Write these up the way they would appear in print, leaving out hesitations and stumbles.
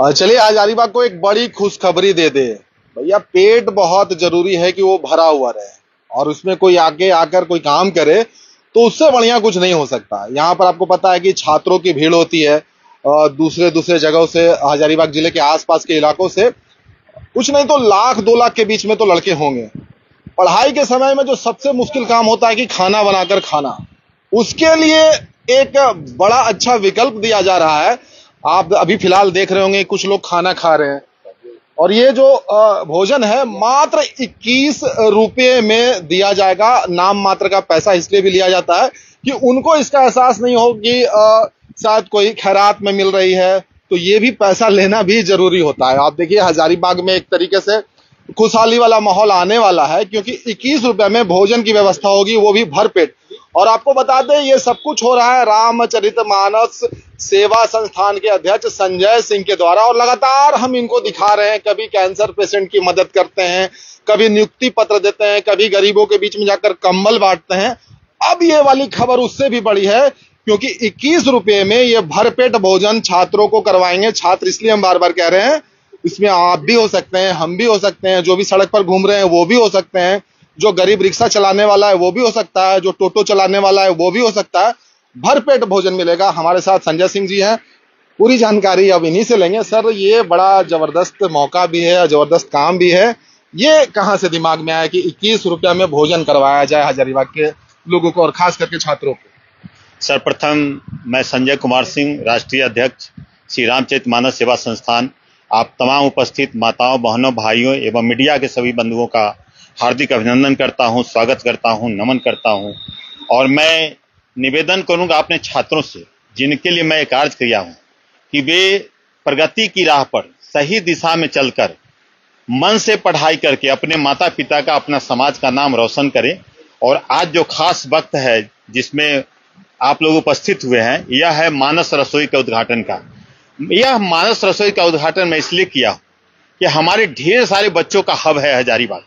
चलिए आज हजारीबाग को एक बड़ी खुशखबरी दे दे भैया। पेट बहुत जरूरी है कि वो भरा हुआ रहे और उसमें कोई आगे आकर कोई काम करे तो उससे बढ़िया कुछ नहीं हो सकता। यहाँ पर आपको पता है कि छात्रों की भीड़ होती है दूसरे दूसरे जगहों से, हजारीबाग जिले के आसपास के इलाकों से कुछ नहीं तो 1,00,000-2,00,000 के बीच में तो लड़के होंगे। पढ़ाई के समय में जो सबसे मुश्किल काम होता है कि खाना बनाकर खाना, उसके लिए एक बड़ा अच्छा विकल्प दिया जा रहा है। आप अभी फिलहाल देख रहे होंगे कुछ लोग खाना खा रहे हैं और ये जो भोजन है मात्र 21 रुपये में दिया जाएगा। नाम मात्र का पैसा इसलिए भी लिया जाता है कि उनको इसका एहसास नहीं हो कि शायद कोई खैरात में मिल रही है, तो ये भी पैसा लेना भी जरूरी होता है। आप देखिए हजारीबाग में एक तरीके से खुशहाली वाला माहौल आने वाला है क्योंकि 21 रुपए में भोजन की व्यवस्था होगी, वो भी भरपेट। और आपको बता दें ये सब कुछ हो रहा है रामचरितमानस सेवा संस्थान के अध्यक्ष संजय सिंह के द्वारा, और लगातार हम इनको दिखा रहे हैं। कभी कैंसर पेशेंट की मदद करते हैं, कभी नियुक्ति पत्र देते हैं, कभी गरीबों के बीच में जाकर कंबल बांटते हैं। अब ये वाली खबर उससे भी बड़ी है क्योंकि 21 रुपये में ये भरपेट भोजन छात्रों को करवाएंगे। छात्र इसलिए हम बार बार कह रहे हैं, इसमें आप भी हो सकते हैं, हम भी हो सकते हैं, जो भी सड़क पर घूम रहे हैं वो भी हो सकते हैं, जो गरीब रिक्शा चलाने वाला है वो भी हो सकता है, जो टोटो चलाने वाला है वो भी हो सकता है। भरपेट भोजन मिलेगा। हमारे साथ संजय सिंह जी हैं, पूरी जानकारी अब इन्हीं से लेंगे। सर ये बड़ा जबरदस्त मौका भी है, जबरदस्त काम भी है, ये कहां से दिमाग में आया कि 21 रुपया में भोजन करवाया जाए हजारीबाग के लोगों को और खास करके छात्रों को? सर्वप्रथम मैं संजय कुमार सिंह, राष्ट्रीय अध्यक्ष श्री रामचरितमानस सेवा संस्थान, आप तमाम उपस्थित माताओं, बहनों, भाइयों एवं मीडिया के सभी बंधुओं का हार्दिक अभिनंदन करता हूं, स्वागत करता हूं, नमन करता हूं। और मैं निवेदन करूंगा अपने छात्रों से, जिनके लिए मैं एक कार्य किया हूं, कि वे प्रगति की राह पर सही दिशा में चलकर मन से पढ़ाई करके अपने माता पिता का, अपना समाज का नाम रोशन करें। और आज जो खास वक्त है जिसमें आप लोग उपस्थित हुए हैं, यह है मानस रसोई के उद्घाटन का। यह मानस रसोई का उद्घाटन मैं इसलिए किया कि हमारे ढेर सारे बच्चों का हब है हजारीबाग।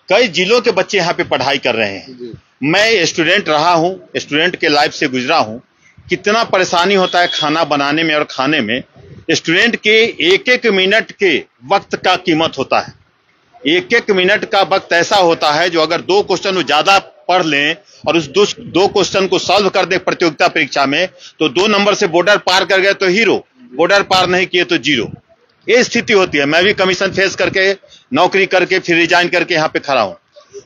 कई जिलों के बच्चे यहाँ पे पढ़ाई कर रहे हैं। मैं स्टूडेंट रहा हूँ, स्टूडेंट के लाइफ से गुजरा हूँ। कितना परेशानी होता है खाना बनाने में और खाने में। स्टूडेंट के एक एक मिनट के वक्त का कीमत होता है। एक एक मिनट का वक्त ऐसा होता है जो अगर 2 क्वेश्चन ज्यादा पढ़ लें और उस 2 क्वेश्चन को सॉल्व कर दे प्रतियोगिता परीक्षा में, तो 2 नंबर से बॉर्डर पार कर गए तो हीरो, बॉर्डर पार नहीं किए तो जीरो। ये स्थिति होती है। मैं भी कमीशन फेस करके नौकरी करके फिर रिजाइन करके यहाँ पे खड़ा हूं।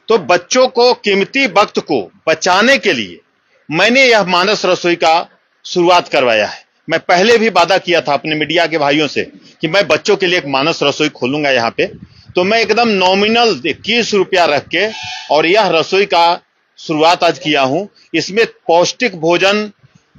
तो बच्चों को कीमती वक्त को बचाने के लिए मैंने यह मानस रसोई का शुरुआत करवाया है। मैं पहले भी वादा किया था अपने मीडिया के भाइयों से कि मैं बच्चों के लिए एक मानस रसोई खोलूंगा यहाँ पे। तो मैं एकदम नॉमिनल 21 रुपया रख के और यह रसोई का शुरुआत आज किया हूं। इसमें पौष्टिक भोजन,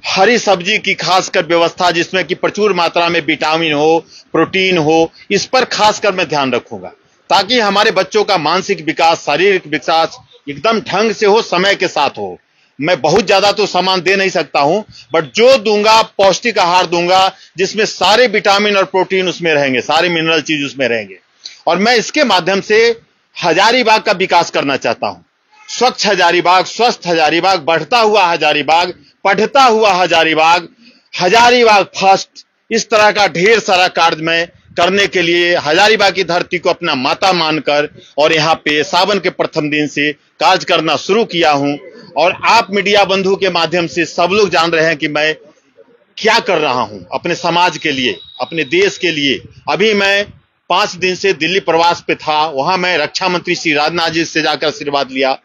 हरी सब्जी की खासकर व्यवस्था, जिसमें कि प्रचुर मात्रा में विटामिन हो, प्रोटीन हो, इस पर खासकर मैं ध्यान रखूंगा ताकि हमारे बच्चों का मानसिक विकास, शारीरिक विकास एकदम ढंग से हो, समय के साथ हो। मैं बहुत ज्यादा तो सामान दे नहीं सकता हूं, बट जो दूंगा पौष्टिक आहार दूंगा जिसमें सारे विटामिन और प्रोटीन उसमें रहेंगे, सारे मिनरल चीज उसमें रहेंगे। और मैं इसके माध्यम से हजारीबाग का विकास करना चाहता हूं। स्वच्छ हजारीबाग, स्वस्थ हजारीबाग, बढ़ता हुआ हजारीबाग, पढ़ता हुआ हजारीबाग, हजारीबाग फर्स्ट, इस तरह का ढेर सारा कार्य मैं करने के लिए हजारीबाग की धरती को अपना माता मानकर और यहाँ पे सावन के प्रथम दिन से कार्य करना शुरू किया हूं। और आप मीडिया बंधु के माध्यम से सब लोग जान रहे हैं कि मैं क्या कर रहा हूं अपने समाज के लिए, अपने देश के लिए। अभी मैं 5 दिन से दिल्ली प्रवास पे था। वहां मैं रक्षा मंत्री श्री राजनाथ जी से जाकर आशीर्वाद लिया,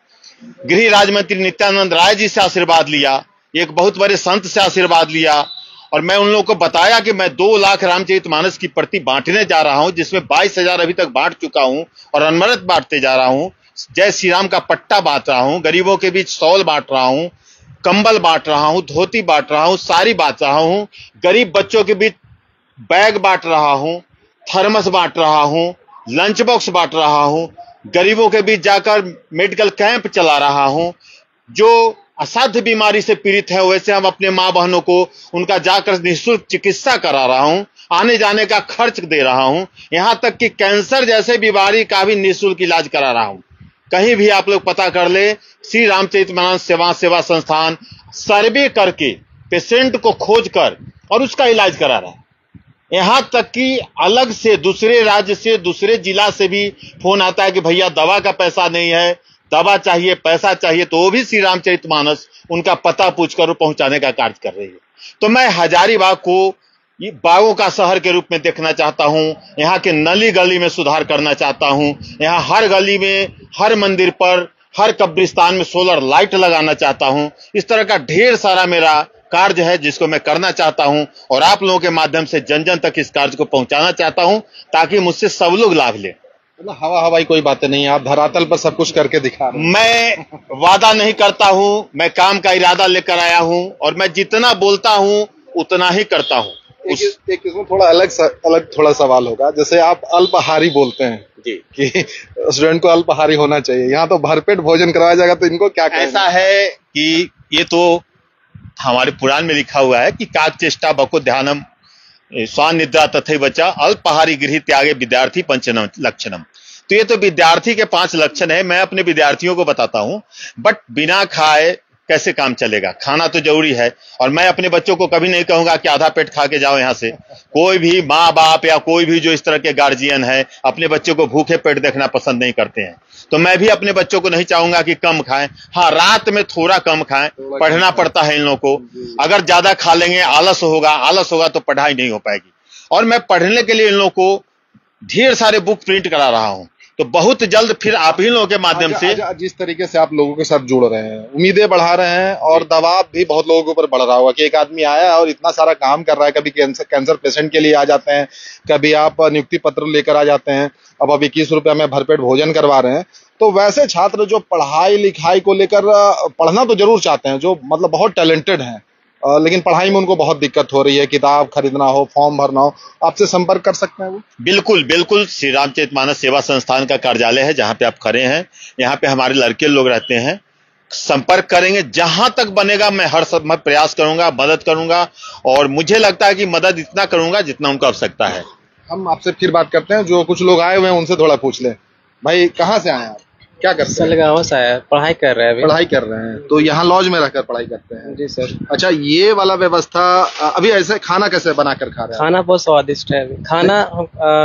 गृह राज्य मंत्री नित्यानंद राय जी से आशीर्वाद लिया, एक बहुत बड़े संत से आशीर्वाद लिया। और मैं उन लोगों को बताया कि मैं 2 लाख रामचरितमानस की प्रति बांटने जा रहा हूं, जिसमें 22,000 अभी तक बांट चुका हूं और अनवरत बांटते जा रहा हूं। जय श्री राम का पट्टा बांट रहा हूं, गरीबों के बीच शॉल बांट रहा हूं, कंबल बांट रहा हूं, धोती बांट रहा हूं, साड़ी बांट रहा हूं, गरीब बच्चों के बीच बैग बांट रहा हूं, थर्मस बांट रहा हूं, लंच बॉक्स बांट रहा हूं, गरीबों के बीच जाकर मेडिकल कैंप चला रहा हूं। जो असाध्य बीमारी से पीड़ित है वैसे हम अपने माँ बहनों को उनका जाकर निःशुल्क चिकित्सा करा रहा हूं, आने जाने का खर्च दे रहा हूं, यहां तक कि कैंसर जैसे बीमारी का भी निःशुल्क इलाज करा रहा हूं। कहीं भी आप लोग पता कर ले, श्री रामचरितमानस सेवा संस्थान सर्वे करके पेशेंट को खोज कर और उसका इलाज करा रहा है। यहाँ तक कि अलग से दूसरे राज्य से दूसरे जिला से भी फोन आता है कि भैया दवा का पैसा नहीं है, दवा चाहिए, पैसा चाहिए, तो वो भी श्री रामचरितमानस उनका पता पूछकर पहुंचाने का कार्य कर रही है। तो मैं हजारीबाग को ये बागों का शहर के रूप में देखना चाहता हूं। यहाँ के नली गली में सुधार करना चाहता हूं। यहाँ हर गली में, हर मंदिर पर, हर कब्रिस्तान में सोलर लाइट लगाना चाहता हूं। इस तरह का ढेर सारा मेरा कार्य है जिसको मैं करना चाहता हूं और आप लोगों के माध्यम से जन जन तक इस कार्य को पहुंचाना चाहता हूं ताकि मुझसे सब लोग लाभ लें। हवा हवाई कोई बातें नहीं है, आप धरातल पर सब कुछ करके दिखा रहे हैं। मैं वादा नहीं करता हूं, मैं काम का इरादा लेकर आया हूं और मैं जितना बोलता हूं उतना ही करता हूं। एक इसमें थोड़ा अलग थोड़ा सवाल होगा, जैसे आप अल्पाहारी बोलते हैं जी कि स्टूडेंट को अल्पाहारी होना चाहिए, यहाँ तो भरपेट भोजन करवाया जाएगा, तो इनको क्या कहेंगे? ऐसा है कि ये तो हमारे पुराण में लिखा हुआ है कि काकचेष्टा बको ध्यानम स्वानिद्रा तथे बचा अल्पाहारी गृह त्यागे विद्यार्थी पंचनम लक्षणम। तो ये तो विद्यार्थी के 5 लक्षण है, मैं अपने विद्यार्थियों को बताता हूं। बट बिना खाए कैसे काम चलेगा? खाना तो जरूरी है और मैं अपने बच्चों को कभी नहीं कहूंगा कि आधा पेट खा के जाओ यहाँ से। कोई भी माँ बाप या कोई भी जो इस तरह के गार्जियन है अपने बच्चों को भूखे पेट देखना पसंद नहीं करते हैं। तो मैं भी अपने बच्चों को नहीं चाहूंगा कि कम खाएं। हाँ, रात में थोड़ा कम खाएं, पढ़ना पड़ता है इन लोगों को। अगर ज्यादा खा लेंगे आलस होगा तो पढ़ाई नहीं हो पाएगी। और मैं पढ़ने के लिए इन लोगों को ढेर सारे बुक प्रिंट करा रहा हूं, तो बहुत जल्द फिर आप ही लोगों के माध्यम से जिस तरीके से आप लोगों के साथ जुड़ रहे हैं, उम्मीदें बढ़ा रहे हैं और दबाव भी बहुत लोगों के ऊपर बढ़ रहा होगा कि एक आदमी आया और इतना सारा काम कर रहा है। कभी कैंसर पेशेंट के लिए आ जाते हैं, कभी आप नियुक्ति पत्र लेकर आ जाते हैं, अब 21 रुपया में भरपेट भोजन करवा रहे हैं। तो वैसे छात्र जो पढ़ाई लिखाई को लेकर पढ़ना तो जरूर चाहते हैं, जो मतलब बहुत टैलेंटेड हैं, लेकिन पढ़ाई में उनको बहुत दिक्कत हो रही है, किताब खरीदना हो, फॉर्म भरना हो, आपसे संपर्क कर सकते हैं वो? बिल्कुल बिल्कुल, श्री रामचरितमानस सेवा संस्थान का कार्यालय है जहां पे आप खड़े हैं। यहाँ पे हमारे लड़के लोग रहते हैं, संपर्क करेंगे। जहां तक बनेगा मैं हर समय प्रयास करूंगा, मदद करूंगा और मुझे लगता है कि मदद इतना करूंगा जितना उनको आवश्यकता है। हम आपसे फिर बात करते हैं, जो कुछ लोग आए हुए हैं उनसे थोड़ा पूछ लें। भाई कहाँ से आए आप, क्या करते हैं? सलगांव से आया, पढ़ाई कर रहे हैं अभी। पढ़ाई कर रहे हैं, तो यहाँ लॉज में रहकर पढ़ाई करते हैं? जी सर। अच्छा, ये वाला व्यवस्था अभी ऐसे खाना कैसे बनाकर खा रहे हैं? खाना बहुत स्वादिष्ट है। खाना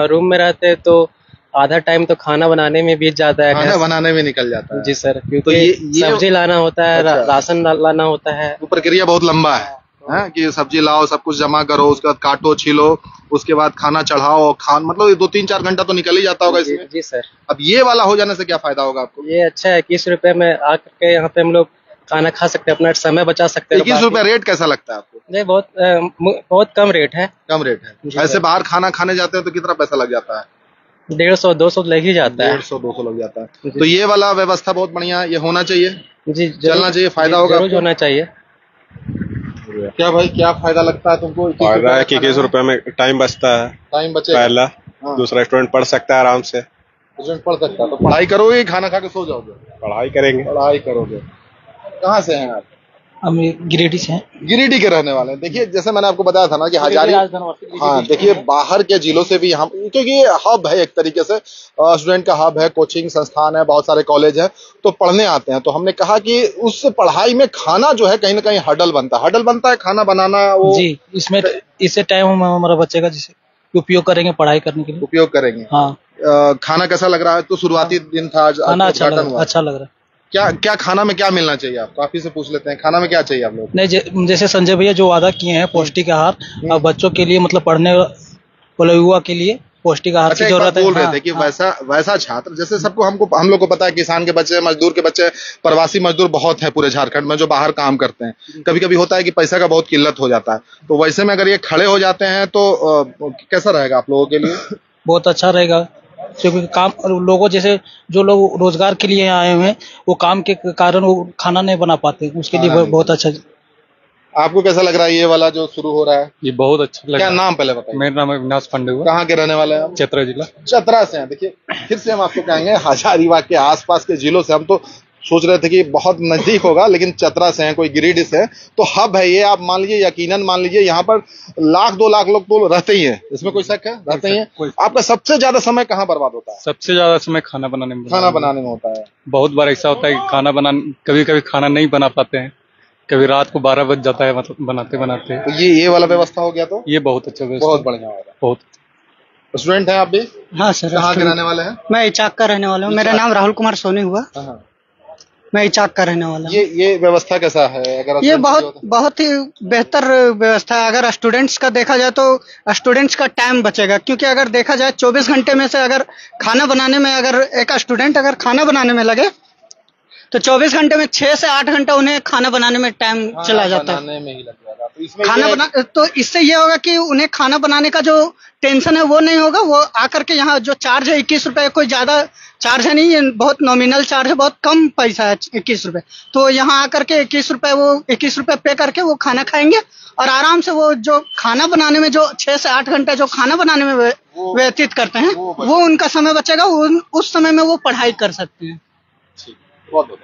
रूम में रहते हैं तो आधा टाइम तो खाना बनाने में बीत जाता है, खाना बनाने में निकल जाता है। जी सर, क्योंकि तो ये सब्जी लाना होता है, अच्छा। राशन लाना होता है, वो प्रक्रिया बहुत लंबा है कि सब्जी लाओ, सब कुछ जमा करो, उसके बाद काटो, छीलो, उसके बाद खाना चढ़ाओ, मतलब 2-3-4 घंटा तो निकल ही जाता होगा इसमें। जी सर। अब ये वाला हो जाने से क्या फायदा होगा आपको? ये अच्छा है, 21 रुपए में आकर के यहाँ पे हम लोग खाना खा सकते हैं, अपना समय बचा सकते हैं। 21 रुपया रेट कैसा लगता है आपको? नहीं, बहुत कम रेट है। कम रेट है। ऐसे बाहर खाना खाने जाते हैं तो कितना पैसा लग जाता है? 150-200 लग ही जाता है। 150-200 लग जाता है। तो ये वाला व्यवस्था बहुत बढ़िया, ये होना चाहिए, जी, चलना चाहिए, फायदा होगा, जरूर होना चाहिए। क्या भाई, क्या फायदा लगता है तुमको? फायदा है कि 21 रुपए में टाइम बचता है, टाइम बचेगा पहला। हाँ। दूसरा, स्टूडेंट पढ़ सकता है आराम से। स्टूडेंट पढ़ सकता है, तो पढ़ाई करोगे, खाना खा के सो जाओगे? पढ़ाई करेंगे। पढ़ाई करोगे। कहाँ से हैं आप? हम गिरिडीह से हैं। गिरिडीह के रहने वाले हैं। देखिए, जैसे मैंने आपको बताया था ना कि हजारी, हाँ देखिए, बाहर के जिलों से भी यहाँ, क्योंकि ये हब है एक तरीके से, स्टूडेंट का हब है, कोचिंग संस्थान है, बहुत सारे कॉलेज है, तो पढ़ने आते हैं। तो हमने कहा कि उस पढ़ाई में खाना जो है कहीं ना कहीं हडल बनता है खाना बनाना। वो जी, इसमें इससे टाइम हम हमारा बचेगा, जिसे उपयोग करेंगे पढ़ाई करने के लिए। उपयोग करेंगे। हाँ। खाना कैसा लग रहा है? तो शुरुआती दिन था, खाना अच्छा लग रहा है। क्या खाना में क्या मिलना चाहिए आपको? आप ही से पूछ लेते हैं, खाना में क्या चाहिए आप लोग? नहीं, जैसे संजय भैया जो वादा किए हैं पौष्टिक आहार, अब बच्चों के लिए, मतलब पढ़ने वाले युवा के लिए पौष्टिक आहार की जरूरत है। बोल रहे थे कि वैसा छात्र, जैसे सबको हम लोग को पता है, किसान के बच्चे, मजदूर के बच्चे, प्रवासी मजदूर बहुत है पूरे झारखंड में जो बाहर काम करते हैं। कभी कभी होता है कि पैसा का बहुत किल्लत हो जाता है, तो वैसे में अगर ये खड़े हो जाते हैं तो कैसा रहेगा आप लोगों के लिए? बहुत अच्छा रहेगा, क्योंकि काम लोगों, जैसे जो लोग रोजगार के लिए आए हुए हैं, वो काम के कारण वो खाना नहीं बना पाते, उसके लिए बहुत अच्छा। आपको कैसा लग रहा है ये वाला जो शुरू हो रहा है? ये बहुत अच्छा लगा। क्या नाम पहले बताइए? मेरा नाम अविनाश पांडे हुआ। कहाँ के रहने वाले हैं? चतरा जिला। चतरा से हैं। देखिए, फिर से हम आपको कहेंगे, हजारीबाग के आसपास के जिलों से, हम तो सोच रहे थे कि बहुत नजदीक होगा, लेकिन चतरा से हैं, कोई गिरिडीह से है, तो हब है ये। आप मान लीजिए, यकीनन मान लीजिए, यहाँ पर 1-2 लाख लोग तो रहते ही हैं, इसमें कोई शक है? रहते ही हैं। आपका सबसे ज्यादा समय कहाँ बर्बाद होता है? सबसे ज्यादा समय खाना बनाने में होता है। बहुत बार ऐसा होता है कि कभी कभी खाना नहीं बना पाते हैं, कभी रात को 12 बज जाता है मतलब बनाते बनाते। तो ये वाला व्यवस्था हो गया तो ये बहुत अच्छा व्यवस्था, बहुत बढ़िया होगा। बहुत। स्टूडेंट हैं आप भी? हाँ सर। कहाँ के रहने वाले हैं? मैं इचाक का रहने वाला हूँ। मेरा नाम राहुल कुमार सोनी हुआ। मैं इचाक का रहने वाला हूँ। ये व्यवस्था कैसा है? अगर ये बहुत ही बेहतर व्यवस्था है। अगर स्टूडेंट्स का देखा जाए तो स्टूडेंट्स का टाइम बचेगा, क्योंकि अगर देखा जाए 24 घंटे में से अगर खाना बनाने में अगर एक स्टूडेंट अगर खाना बनाने में लगे तो 24 घंटे में 6 से 8 घंटा उन्हें खाना बनाने में टाइम चला जाता है। बनाने में ही लग जाएगा। तो इसमें खाना बना तो इससे ये होगा कि उन्हें खाना बनाने का जो टेंशन है वो नहीं होगा। वो आकर के यहाँ जो चार्ज है 21 रुपए, कोई ज्यादा चार्ज है नहीं, ये बहुत नॉमिनल चार्ज है, बहुत कम पैसा है 21 रुपए। तो यहाँ आकर के 21 रुपए पे करके वो खाना खाएंगे और आराम से वो जो खाना बनाने में जो 6 से 8 घंटे जो खाना बनाने में व्यतीत करते हैं वो उनका समय बचेगा। उस समय में वो पढ़ाई कर सकते हैं। बहुत।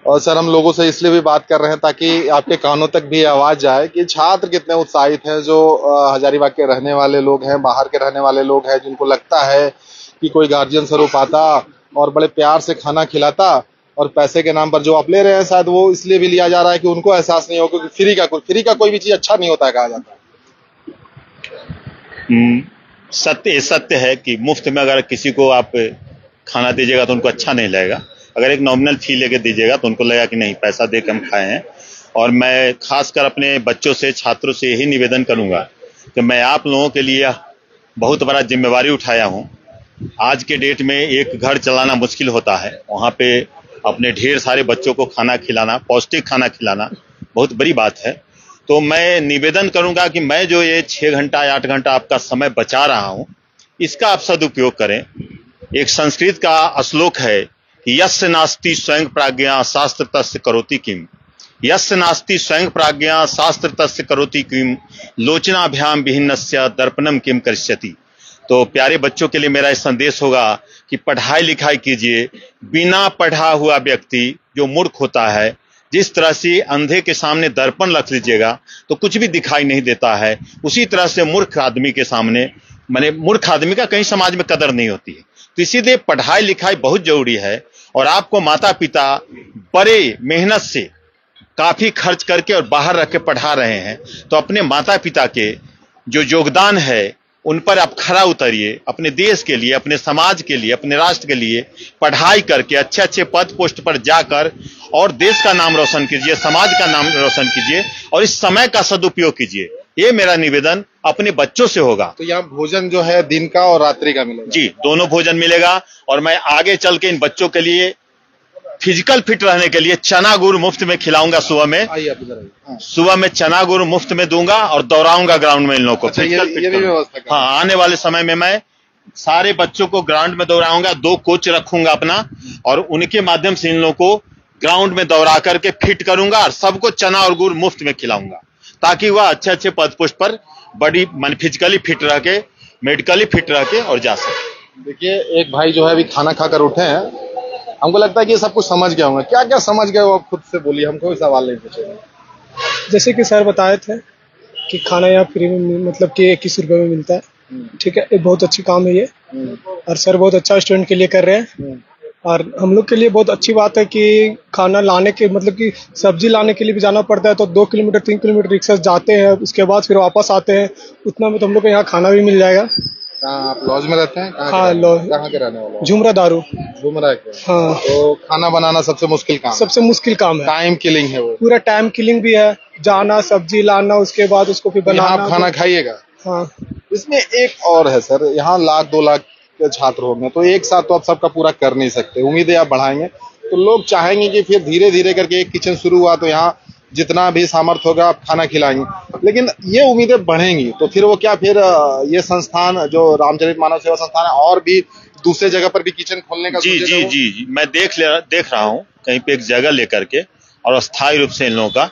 और सर हम लोगों से इसलिए भी बात कर रहे हैं ताकि आपके कानों तक भी आवाज जाए कि छात्र कितने उत्साहित हैं, जो हजारीबाग के रहने वाले लोग हैं, बाहर के रहने वाले लोग हैं, जिनको लगता है कि कोई गार्जियन स्वरूप आता और बड़े प्यार से खाना खिलाता और पैसे के नाम पर जो आप ले रहे हैं शायद वो इसलिए भी लिया जा रहा है कि उनको एहसास नहीं हो, क्योंकि फ्री का कोई भी चीज अच्छा नहीं होता है कहा जाता है। सत्य है कि मुफ्त में अगर किसी को आप खाना दीजिएगा तो उनको अच्छा नहीं लगेगा। अगर एक नॉमिनल फी लेके दीजिएगा तो उनको लगेगा कि नहीं, पैसा दे के हम खाए हैं। और मैं खासकर अपने बच्चों से, छात्रों से यही निवेदन करूंगा कि मैं आप लोगों के लिए बहुत बड़ा जिम्मेवारी उठाया हूं। आज के डेट में एक घर चलाना मुश्किल होता है, वहां पे अपने ढेर सारे बच्चों को खाना खिलाना, पौष्टिक खाना खिलाना बहुत बड़ी बात है। तो मैं निवेदन करूंगा कि मैं जो ये 6 घंटा या 8 घंटा आपका समय बचा रहा हूं, इसका आप सदुपयोग करें। एक संस्कृत का श्लोक है, यस्य नास्ति स्वयं प्राज्ञा शास्त्र तस्य करोति किम। यस्य नास्ति स्वयं प्राज्ञा शास्त्र तस्य करोति किम लोचनाभ्याम विहिन्नस्य दर्पणम किम करिष्यति। तो प्यारे बच्चों के लिए मेरा यह संदेश होगा कि पढ़ाई लिखाई कीजिए। बिना पढ़ा हुआ व्यक्ति जो मूर्ख होता है, जिस तरह से अंधे के सामने दर्पण रख लीजिएगा तो कुछ भी दिखाई नहीं देता है, उसी तरह से मूर्ख आदमी के सामने, माने मूर्ख आदमी का कहीं समाज में कदर नहीं होती है। तो इसीलिए पढ़ाई लिखाई बहुत जरूरी है। और आपको माता पिता बड़े मेहनत से काफी खर्च करके और बाहर रख के पढ़ा रहे हैं, तो अपने माता पिता के जो योगदान है उन पर आप खरा उतरिए। अपने देश के लिए, अपने समाज के लिए, अपने राष्ट्र के लिए पढ़ाई करके अच्छे अच्छे पद पोस्ट पर जाकर और देश का नाम रोशन कीजिए, समाज का नाम रोशन कीजिए और इस समय का सदुपयोग कीजिए। ये मेरा निवेदन अपने बच्चों से होगा। तो यहाँ भोजन जो है दिन का और रात्रि का मिलेगा? जी, दोनों भोजन मिलेगा। और मैं आगे चल के इन बच्चों के लिए फिजिकल फिट रहने के लिए चना गुड़ मुफ्त में खिलाऊंगा। सुबह में सुबह में चना गुड़ मुफ्त में दूंगा और दौड़ाऊंगा ग्राउंड में इन लोगों को। अच्छा, ये भी व्यवस्था? हाँ, आने वाले समय में मैं सारे बच्चों को ग्राउंड में दौड़ाऊंगा। 2 कोच रखूंगा अपना और उनके माध्यम से इन लोगों को ग्राउंड में दौड़ा करके फिट करूंगा और सबको चना और गुड़ मुफ्त में खिलाऊंगा, ताकि वह अच्छे अच्छे पद पोस्ट पर बड़ी फिजिकली फिट रह के, मेडिकली फिट रह के और जा सके। देखिए, एक भाई जो है अभी खाना खाकर उठे हैं, हमको लगता है कि ये सब कुछ समझ गया होंगे। क्या क्या समझ गए हो आप खुद से बोलिए, हम कोई सवाल नहीं पूछेंगे। जैसे कि सर बताए थे कि खाना यहाँ फ्री में मतलब कि 21 रुपए में मिलता है, ठीक है, ये बहुत अच्छी काम है ये। और सर बहुत अच्छा स्टूडेंट के लिए कर रहे हैं। और हम लोग के लिए बहुत अच्छी बात है कि खाना लाने के मतलब कि सब्जी लाने के लिए भी जाना पड़ता है, तो 2 किलोमीटर 3 किलोमीटर रिक्शा जाते हैं, उसके बाद फिर वापस आते हैं। उतना में तो हम लोग को यहाँ खाना भी मिल जाएगा। आप लॉज में रहते हैं? हाँ, कहाँ के रहने वाले? झुमरा दारू। झुमरा के? हाँ। तो खाना बनाना सबसे मुश्किल काम? सबसे मुश्किल काम है। टाइम किलिंग है वो? पूरा टाइम किलिंग भी है, जाना, सब्जी लाना, उसके बाद उसको फिर बनाना। आप खाना खाइएगा? हाँ। इसमें एक और है सर, यहाँ 1-2 लाख के छात्र होंगे, तो एक साथ तो आप सबका पूरा कर नहीं सकते। उम्मीदें आप बढ़ाएंगे तो लोग चाहेंगे कि फिर धीरे धीरे करके एक किचन शुरू हुआ तो यहाँ जितना भी सामर्थ्य होगा आप खाना खिलाएंगे। लेकिन ये उम्मीदें बढ़ेंगी तो फिर वो क्या, फिर ये संस्थान जो रामचरित मानव सेवा संस्थान है और भी दूसरे जगह पर भी किचन खोलने का? जी, मैं देख रहा हूँ कहीं पे एक जगह लेकर के और अस्थायी रूप से इन लोगों का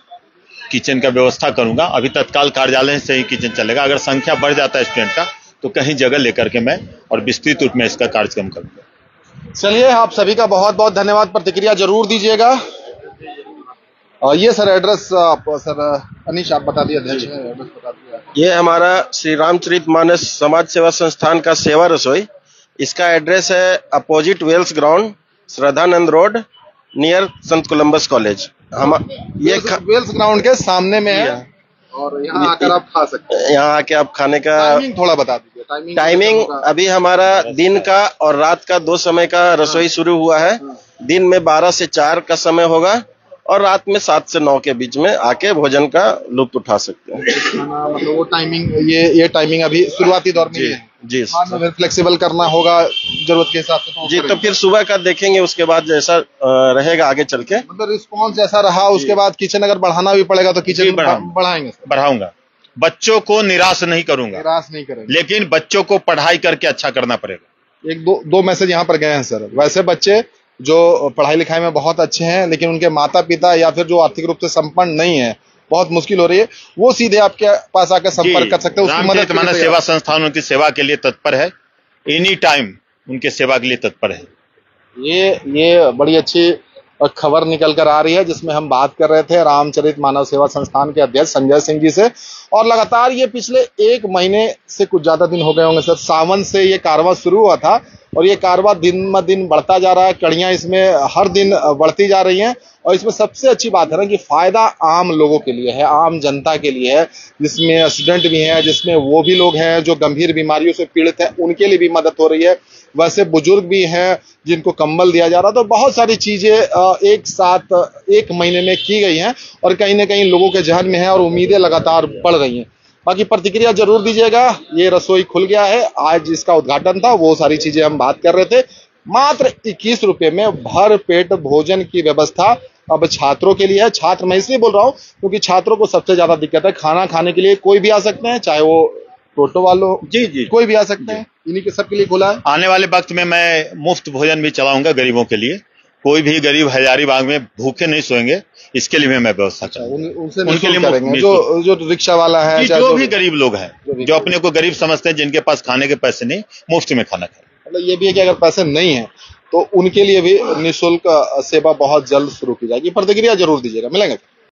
किचन का व्यवस्था करूंगा। अभी तत्काल कार्यालय से ही किचन चलेगा। अगर संख्या बढ़ जाता है स्टूडेंट का तो कहीं जगह लेकर के मैं और विस्तृत रूप में इसका कार्यक्रम करूंगा। चलिए, आप सभी का बहुत बहुत धन्यवाद। प्रतिक्रिया जरूर दीजिएगा। और ये सर एड्रेस आप सर अनिश आप बता दिए, अध्यक्ष है, एड्रेस बता दिया। ये हमारा श्री रामचरित मानस समाज सेवा संस्थान का सेवा रसोई, इसका एड्रेस है opposite Wells ground, Shraddhanand road, near Sant Columba's college, हम ये वेल्स ग्राउंड के सामने में है और यहाँ आकर आप खा सकते हैं। यहाँ आके आप खाने का टाइमिंग थोड़ा बता दीजिए। टाइमिंग अभी हमारा दिन का और रात का 2 समय का रसोई शुरू हुआ है। दिन में 12 से 4 का समय होगा और रात में 7 से 9 के बीच में आके भोजन का लुत्फ उठा सकते हैं। खाना मतलब वो टाइमिंग ये टाइमिंग अभी शुरुआती दौर में है जी। बाद में फ्लेक्सिबल करना होगा जरूरत के हिसाब से जी, तो फिर सुबह का देखेंगे, उसके बाद जैसा रहेगा आगे चल के। मतलब रिस्पॉन्स जैसा रहा उसके बाद किचन अगर बढ़ाना भी पड़ेगा तो किचन बढ़ाऊंगा। बच्चों को निराश नहीं करूंगा, निराश नहीं करेंगे, लेकिन बच्चों को पढ़ाई करके अच्छा करना पड़ेगा। एक दो मैसेज यहाँ पर गए हैं सर। वैसे बच्चे जो पढ़ाई लिखाई में बहुत अच्छे हैं लेकिन उनके माता पिता या फिर जो आर्थिक रूप से संपन्न नहीं है, बहुत मुश्किल हो रही है, वो सीधे आपके पास आकर संपर्क कर सकते हैं। उसकी मदद मानस सेवा संस्थान उनकी सेवा के लिए तत्पर है, एनी टाइम उनके सेवा के लिए तत्पर है। ये बड़ी अच्छी खबर निकल कर आ रही है जिसमें हम बात कर रहे थे रामचरित मानव सेवा संस्थान के अध्यक्ष संजय सिंह जी से। और लगातार ये पिछले 1 महीने से कुछ ज्यादा दिन हो गए होंगे सर, सावन से ये कारवां शुरू हुआ था और ये कारवां दिन ब दिन बढ़ता जा रहा है। कड़ियां इसमें हर दिन बढ़ती जा रही हैं और इसमें सबसे अच्छी बात है ना कि फायदा आम लोगों के लिए है, आम जनता के लिए है, जिसमें एक्सीडेंट भी है, जिसमें वो भी लोग हैं जो गंभीर बीमारियों से पीड़ित हैं, उनके लिए भी मदद हो रही है। वैसे बुजुर्ग भी हैं जिनको कंबल दिया जा रहा है। तो बहुत सारी चीजें एक साथ 1 महीने में की गई हैं और कहीं ना कहीं लोगों के जहन में है और उम्मीदें लगातार बढ़ रही हैं। बाकी प्रतिक्रिया जरूर दीजिएगा। ये रसोई खुल गया है, आज इसका उद्घाटन था, वो सारी चीजें हम बात कर रहे थे। मात्र 21 रुपए में भर पेट भोजन की व्यवस्था अब छात्रों के लिए है। छात्र मैं इसलिए बोल रहा हूं क्योंकि छात्रों को सबसे ज्यादा दिक्कत है। खाना खाने के लिए कोई भी आ सकते हैं, चाहे वो टोटो वालों जी कोई भी आ सकते हैं, इन्हीं के सबके लिए खुला है। आने वाले वक्त में मैं मुफ्त भोजन भी चलाऊंगा गरीबों के लिए। कोई भी गरीब हजारीबाग में भूखे नहीं सोएंगे, इसके लिए मैं व्यवस्था करूंगा। उनके लिए करेंगे जो रिक्शा वाला है, जो भी गरीब लोग हैं जो अपने को गरीब समझते हैं, जिनके पास खाने के पैसे नहीं, मुफ्त में खाना खाए। मतलब ये भी है कि अगर पैसे नहीं है तो उनके लिए भी निःशुल्क सेवा बहुत जल्द शुरू की जाएगी। प्रतिक्रिया जरूर दीजिएगा। मिलेंगे।